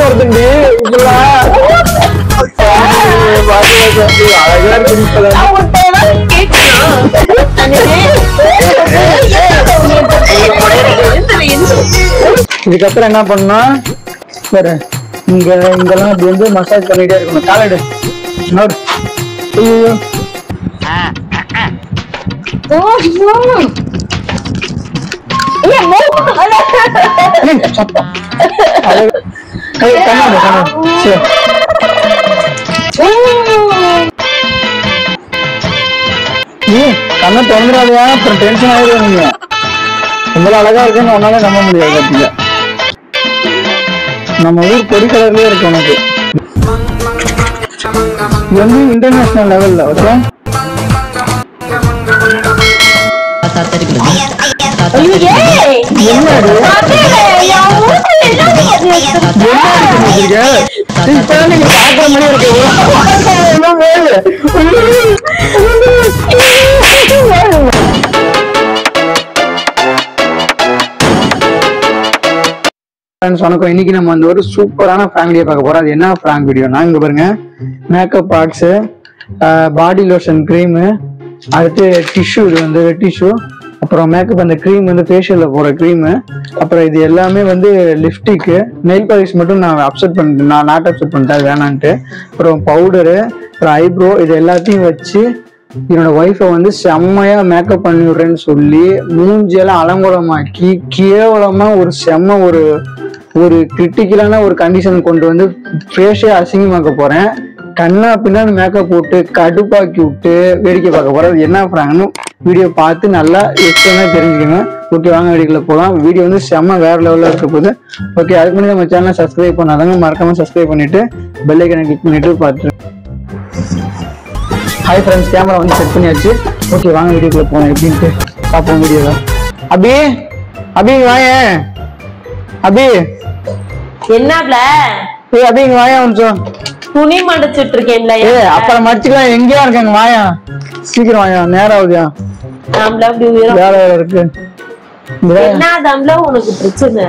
வருதுண்டி அழகா இதுக்கப்புறம் என்ன பண்ணா சரி இங்கெல்லாம் இப்படி வந்து மசாஜ் பண்ணிட்டே இருக்கணும். காலடு கண்ணை திறந்துடாதா, அப்புறம் டென்ஷன் ஆயிடுவோம். நீங்க உங்களை அழகா இருக்குன்னு ஒன்னால நம்ப முடியாது. பாத்தீங்க நம்ம ஊர் பொடி கலர்லயே இருக்கு. எனக்கு இது வந்து இன்டர்நேஷனல் லெவல்ல ஓகே. வணக்கம். இன்னைக்கு நம்ம வந்து ஒரு சூப்பரான ஃபேமிலியை பார்க்க போறோம். அது என்ன பிராங்க் வீடியோனா, இங்க பாருங்க makeup box, body lotion cream, அடுத்து டிஷ்யூ, இது வந்து டிஷ்யூ, அப்புறம் மேக்கப் அந்த க்ரீம் வந்து ஃபேஷியல்ல போற க்ரீமு, அப்புறம் இது எல்லாமே வந்து லிப்ஸ்டிக்கு, நெயில் பாலிஷ் மட்டும் நான் நாட் அப்செட் பண்ணிட்டேன் வேணான்ட்டு, அப்புறம் பவுடரு, அப்புறம் ஐப்ரோ, இது எல்லாத்தையும் வச்சு என்னோட ஒய்ஃபை வந்து செம்மையா மேக்கப் பண்ணி விடுறேன்னு சொல்லி மூஞ்சியெல்லாம் அலங்கோலமாக்கி கேவலமா ஒரு செம்ம ஒரு கிரிட்டிக்கலான ஒரு கண்டிஷன் கொண்டு வந்து ஃபேஷியல் அசிங்கமாக்க போறேன். கண்ணா பின்னாடி மேக்கப் போட்டு கடுப்பாக்கி விட்டு வேடிக்கை பார்க்க போறேன். அது என்ன பண்றாங்கன்னு வீடியோ பார்த்து நல்லா எக்ஸ்ட்ரா தெரிஞ்சுக்கோங்க. ஓகே, வாங்க வீடியோக்குள்ள போகலாம். வீடியோ வந்து செம்ம வேற லெவலில் இருக்க போகுது. ஓகே, அதுக்கு முன்னாடி நம்ம சேனலை சப்ஸ்கிரைப் பண்ணாதாங்க, மறக்காம சப்ஸ்கிரைப் பண்ணிட்டு பெல் ஐக்கனை கிளிக் பண்ணிட்டு பார்த்துட்டு. ஹாய் ஃப்ரெண்ட்ஸ், கேமரா வந்து செட் பண்ணியாச்சு. ஓகே, வாங்க வீடியோக்குள்ள போகலாம். எப்படின்ட்டு பார்ப்போம் வீடியோவை. அபி வாங்க. அபி என்னப்ல? அபி இங்க வாயா கொஞ்சம். துணி மடிச்சிட்டு இருக்கேன்ல. அப்புறம் மடிச்சுக்கலாம், எங்கேயா இருக்காங்க, வாயா சீக்கிரம் வாயா, நேரம் ஆகுதியா, வேலை இருக்கு. உனக்கு பிரச்சனை?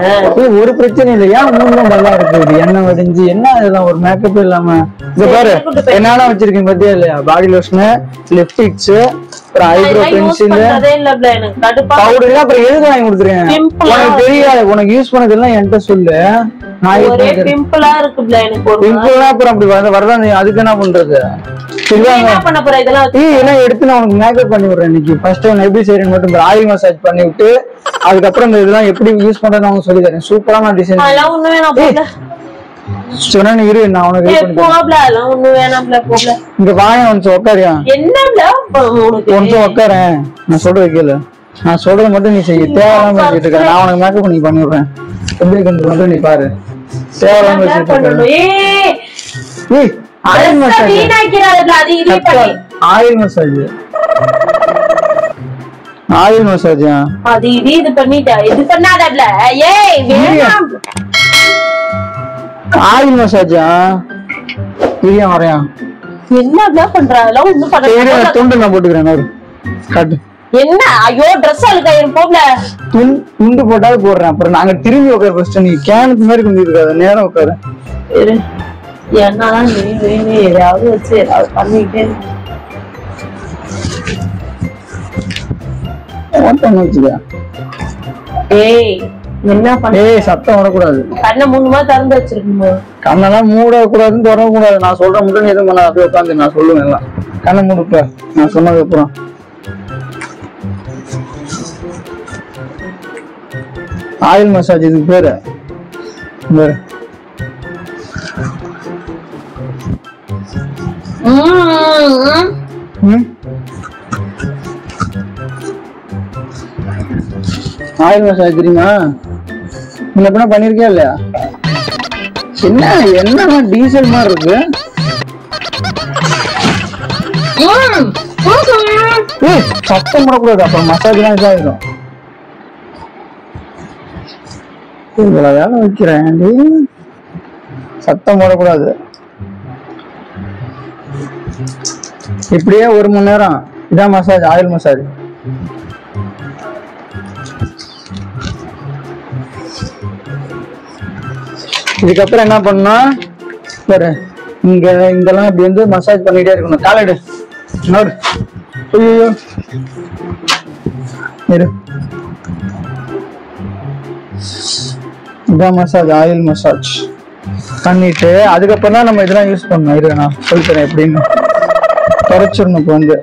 ஒரு பிரச்சனை இல்லையா, மூணும் நல்லா இருக்கு. எண்ணெய் வடிஞ்சு என்ன இதெல்லாம் ஒரு மேக்கப் இல்லாம இந்த பாரு என்னென்ன வச்சிருக்கீங்க பத்தியா இல்லையா? பாடி லோஷனு, லிப்ஸ்டிக்ஸ், அப்புறம் ஐப்ரோ பென்சில், பவுடர், அப்புறம் எதுக்கு வாங்கி கொடுத்துருக்கேன் உனக்கு தெரியாது. உனக்கு யூஸ் பண்ணது எல்லாம் என்கிட்ட சொல்லு. நான் பிம்பிளா இருக்குல்ல எனக்கு. பிம்பிளா அப்புறம் அப்படி வரதான், அதுக்கு என்ன பண்றது? இதெல்லாம் எடுத்து நான் உனக்கு மேக்கப் பண்ணி விடுறேன். இன்னைக்கு ஃபர்ஸ்ட் எப்படி செய்யறேன்னு மட்டும் ஆயில் மசாஜ் பண்ணி விட்டு அதுக்கப்புறம் இந்த இதெல்லாம் எப்படி யூஸ் பண்றதுன்னு அவங்க சொல்லி தரேன். சூப்பரான டிசைன் சொன்னா இரு, நான் உனக்கு இங்க வாங்க கொஞ்சம் உட்காரியா, கொஞ்சம் உட்காரேன். நான் சொல்றது கேளு, நான் சொல்றது மட்டும் நீ செய்ய. தேவையில்லாம வச்சுட்டு இருக்க, நான் உனக்கு மேக்கப் பண்ணி விடுறேன். எப்படி கொஞ்சம் மட்டும் நீ பாரு. தேவையில்லாம வச்சுட்டு இருக்க. Oil massage, oil massage, oil மசாஜா? அது இது பண்ணிட்டா, இது பண்ணாதல. ஏய் வேணாம். ஆயில் மசாஜா? இரியா வரையா. என்னடா பண்றாளோ ஒண்ணு பண்ணல. துண்டு நான் போட்டுக்கிறேன் ஒரு காட்டு. என்ன ஐயோ Dress அழுகாயிரும் போல. துண்டு போட்டாலும் போடுறேன். அப்புறம் நாங்க திரும்பி உட்கார ஃபர்ஸ்ட். நீ கேனுக்கு மாதிரி கொஞ்சம் இருக்காது, நேரம் உட்காரு. என்னதான் நீ ஏதாவது வச்சு ஏதாவது பண்ணிக்கிட்டே என்ன பண்ண? சத்தம் வரக்கூடாது. கண்ணை மூணுமா திறந்து வச்சிருக்கணும். கண்ணெல்லாம் மூடக்கூடாதுன்னு திறக்கக்கூடாது. நான் சொல்ற மட்டும் எதுவும் பண்ண, அப்படியே உட்காந்து நான் சொல்லுவேன். எல்லாம் கண்ணை மூடுப்ப நான் சொன்னதுக்கு அப்புறம். ஆயில் மசாஜ் இதுக்கு பேரு. ஆயில் மசாஜ் தெரியுமா? நீ எப்படின்னா பண்ணிருக்கியா இல்லையா? என்ன டீசல் மாதிரி இருக்கு. சத்தம் போடக்கூடாது, அப்புறம் மசாஜ் எல்லாம் இதாகிடும். இவ்வளவு வேலை வைக்கிறேன், சத்தம் போடக்கூடாது. இப்படியே 1 மணி நேரம் இதான் மசாஜ், ஆயில் மசாஜ். இதுக்கப்புறம் என்ன பண்ணா பாரு, இங்கெல்லாம் இப்படி வந்து மசாஜ் பண்ணிட்டே இருக்கணும். Called node. ஐயோ இரு, இதான் மசாஜ், ஆயில் மசாஜ் பண்ணிட்டு அதுக்கப்புறம் தான் நம்ம இதெல்லாம் யூஸ் பண்ணணும். இரு நான் சொல்லித்தரேன் எப்படின்னு. தொடச்சிடணும். இப்போ வந்து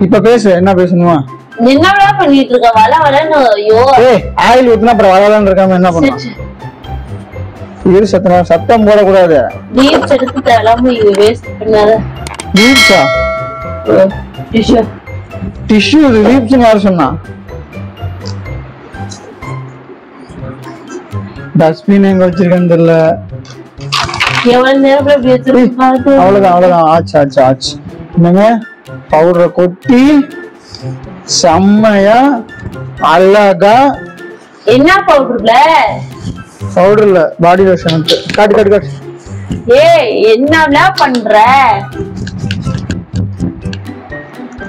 இப்ப பேசு, என்ன பேசணுமா? என்னடா பண்ணிட்டு இருக்க? வள வளன்னு. ஐயோ ஆயில் ஊத்துனா அப்புறம் வளவலன்னு இருக்காம என்ன பண்ணும்? இரு சத்தம் போடக்கூடாது. லீவ்ஸ் எடுத்து தராம வேஸ்ட் பண்ணாத. லீவ்ஸா? டிஷ்யூ டிஷ்யூ லீவ்ஸ் யார் சொன்னா? டஸ்ட்பின் எங்க வச்சிருக்கேன்னு தெரியல. எவ்வளவு நேரம் இப்படி வச்சிருக்க? அவ்வளவுதான். ஆச்சு. என்னங்க பவுடரை கொட்டி செம்மையா அழகா. என்ன பவுடர்ல? பவுடர்ல பாடி லோஷன். காட்டு. ஏய் என்னடா பண்ற?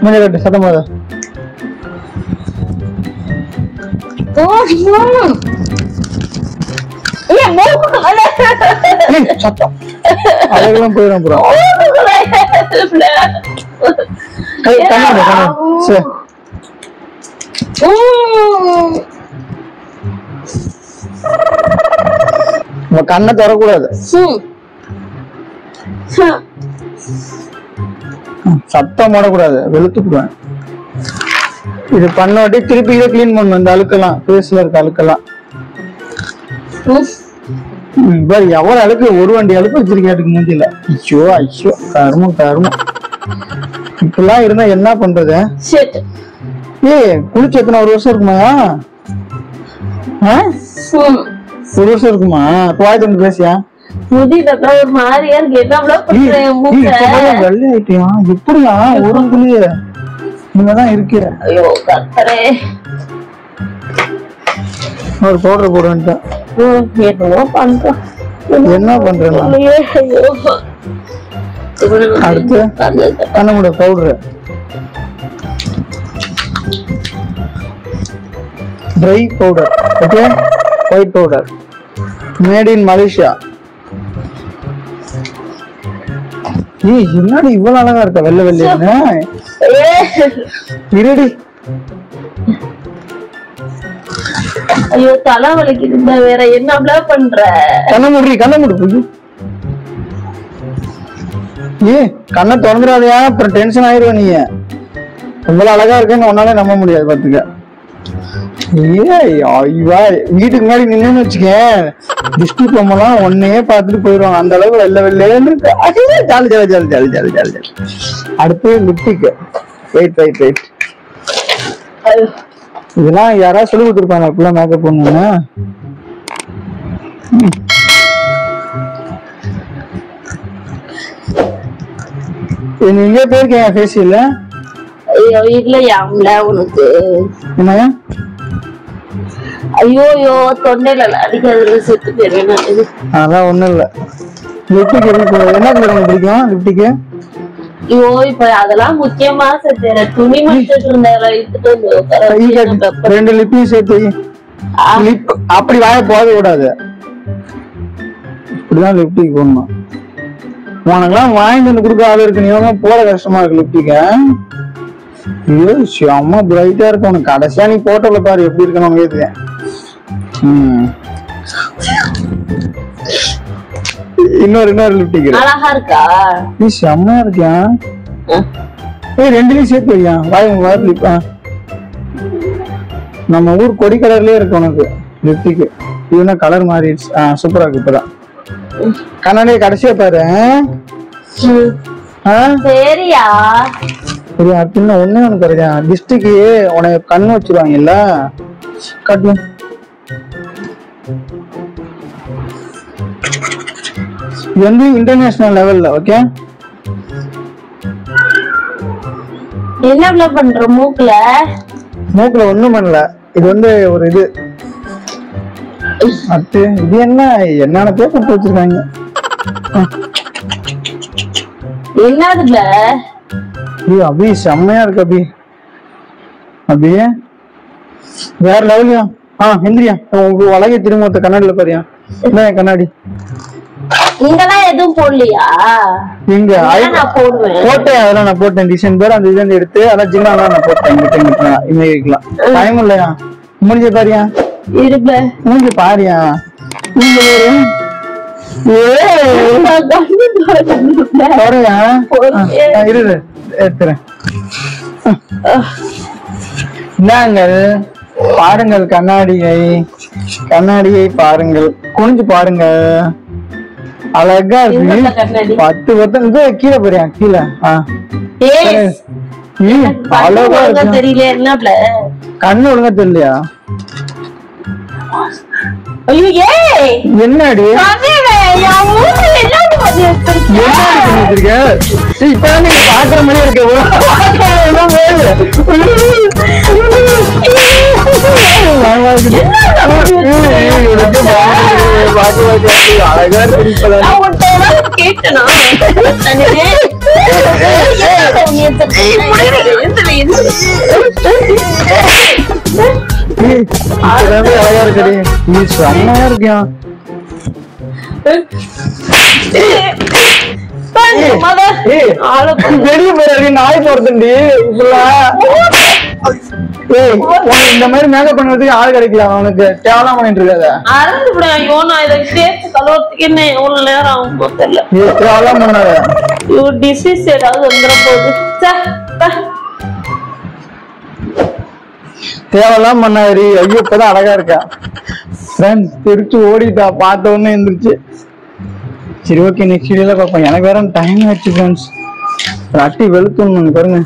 மஞ்சள் கட்டு, சத்தம் போத. சத்தம் அழகெல்லாம் போயிடும். அப்புறம் கண்ணை தரக்கூடாது. சத்தம் போடக்கூடாது, வெளுத்துக்குவேன். இது பண்ணாட்டி திருப்பி இதை கிளீன் பண்ணணும். இந்த அழுக்கெல்லாம், ஃபேஸ்ல இருக்க அழுக்கெல்லாம். எவ்வளவு அழுக்கு, ஒரு வண்டி அழுக்கு வச்சிருக்கேன் மூஞ்சில. ஐயோ கருமம். இப்பெல்லாம் இருந்தா என்ன பண்றது? குளிச்சு எத்தனை, ஒரு வருஷம் இருக்குமா? ஒரு வருஷம் இருக்குமா? வாய் தந்து பேசியா? ஒரு மாதிரியா இருக்கு. வெள்ளை ஆயிட்டியா? எப்படியா ஒரு புள்ளிய நீங்கதான் இருக்கு. ஐயோ கத்தரே, ஒரு பவுடர் போட வேண்டாம். என்ன பண்றேன்? அடுத்து கண்ணமுட powder, dry powder. Okay, white powder made in Malaysia. என்னடி இவ்வளவு அழகா இருக்க வெள்ளை வெள்ளைன்னு? இருடி. ஐயோ தலை வலிக்குது. வேற என்ன பண்ற? கண்ண முடி. கண்ணை திறந்துடாதயா, அப்புறம் டென்ஷன் ஆயிருவ. நீ இவ்வளவு அழகா இருக்குன்னு உன்னாலே நம்ப முடியாது பாத்துக்க. வீட்டுக்கு முன்னாடி நின்னு வச்சுக்க, திருஷ்டி பொம்மெல்லாம் ஒன்னையே பார்த்துட்டு போயிடுவாங்க. அந்த அளவுக்கு வெள்ளை வெள்ளைன்னு ஜாலி. அடுத்து லிப்டிக். வெயிட். இதெல்லாம் யாராவது சொல்லி கொடுத்துருப்பாங்க அப்படிலாம் மேக்கப் பண்ணுன்னு. எங்க போயிருக்கேன் ஃபேஷியல்ல? இல்லையாம்ல உனக்கு என்னங்க? ஐயோ தொண்டையில அடிக்கிறது, செத்து போயிருவேன். அதெல்லாம் ஒண்ணும் இல்ல. லிப்டிக் என்ன கலர் பிடிக்கும்? லிப்டிக் ஐயோ இப்ப அதெல்லாம் முக்கியமா செத்து துணி மடிச்சிட்டு இருந்த ரெண்டு லிப்பையும் சேர்த்து அப்படி வாய போக கூடாது. இப்படிதான் லிப்டிக் போடணும். உனக்கெல்லாம் வாங்கி வந்து கொடுக்க ஆள் இருக்கு, நீ போட கஷ்டமா இருக்கு லிப்டிக்க. ஐயோ செம்ம பிரைட்டா இருக்கும். உனக்கு கடைசியா நீ போட்டோல பாரு எப்படி இருக்கணும். இன்னொரு லிப்டிக் அழகா இருக்கா? நீ செம்மையா இருக்கியா? ரெண்டுலயும் சேர்த்து வையா. வாய் நம்ம ஊர் கொடி கலர்லயே இருக்கு உனக்கு லிப்டிக். இதுனா கலர் மாறிடுச்சு. சூப்பரா இருக்கு. இப்பதான் கண்ணாடியே கடைசியா பாரு. சரியா சரி, அப்படின்னா ஒண்ணு ஒண்ணு பாருங்க. டிஸ்ட்ரிக்கு உனக்கு கண்ணு வச்சிருவாங்கல்ல, கட்டு. இது வந்து இன்டர்நேஷனல் லெவல்ல. ஓகே, என்ன பண்ற? மூக்குல ஒண்ணும் பண்ணல. இது வந்து ஒரு இது அது இது என்னென்ன போட்டு வச்சிருக்காங்க. என்னதுல அபி செம்மையா இருக்கு. அப்படியே வேற லெவலியா. எந்திரியா, உங்களுக்கு அழகே திரும்ப கண்ணாடியில பாரியா. என்ன கண்ணாடி இங்கெல்லாம் எதுவும் போடலையா? எங்க நான் போடுவேன். போட்டேன், அதெல்லாம் நான் போட்டேன். டிசைன் பேர் அந்த டிசைன் எடுத்து அதெல்லாம் ஜின்னா நான் போட்டேன். இமேஜ் வைக்கலாம். டைம் இல்லையா? முடிஞ்ச பாரியா, இருப்ப முடிஞ்ச பாரியா. இரு எடுத்துறேன். இந்தாங்கள் பாருங்கள் கண்ணாடியை, கண்ணாடியை பாருங்கள், குனிஞ்சு பாருங்க. அழகா இருக்கு. 10 வருஷம் கீழே போறியா, கீழே அழகா இருக்கு. தெரியல என்னப்ல கண்ணு ஒழுங்கா தெரியலையா? என்னடி இப்பதான் நீங்க பாக்குற மாதிரி இருக்கு. அழகா அழகா இருக்கடி, நீ செம்மையா இருக்கியா. வெளியே போய் நாய் போறதுண்டி. இந்த மாதிரி மேக்கப் பண்ணுறதுக்கு ஆள் கிடைக்கல. அவனுக்கு தேவலாம் பண்ணிட்டு இருக்காத. ஐயோ நான் இதை சேர்த்து கலவரத்துக்கு என்ன எவ்வளவு நேரம் ஆகும் தெரியல. தேவலாம் பண்ணாத. டிசீஸ் ஏதாவது வந்துட போகுது. தேவலாம் பண்ணாரு. ஐயோ இப்பதான் அழகா இருக்கா. ஃப்ரெண்ட்ஸ் திருச்சி ஓடிட்டா, பார்த்த உடனே எந்திரிச்சு. சரி ஓகே, நெக்ஸ்ட் வீடியோல பார்ப்போம். எனக்கு வேற டைம் ஆச்சு ஃப்ரெண்ட்ஸ். அட்டி வெளுத்துணும் பாருங்க.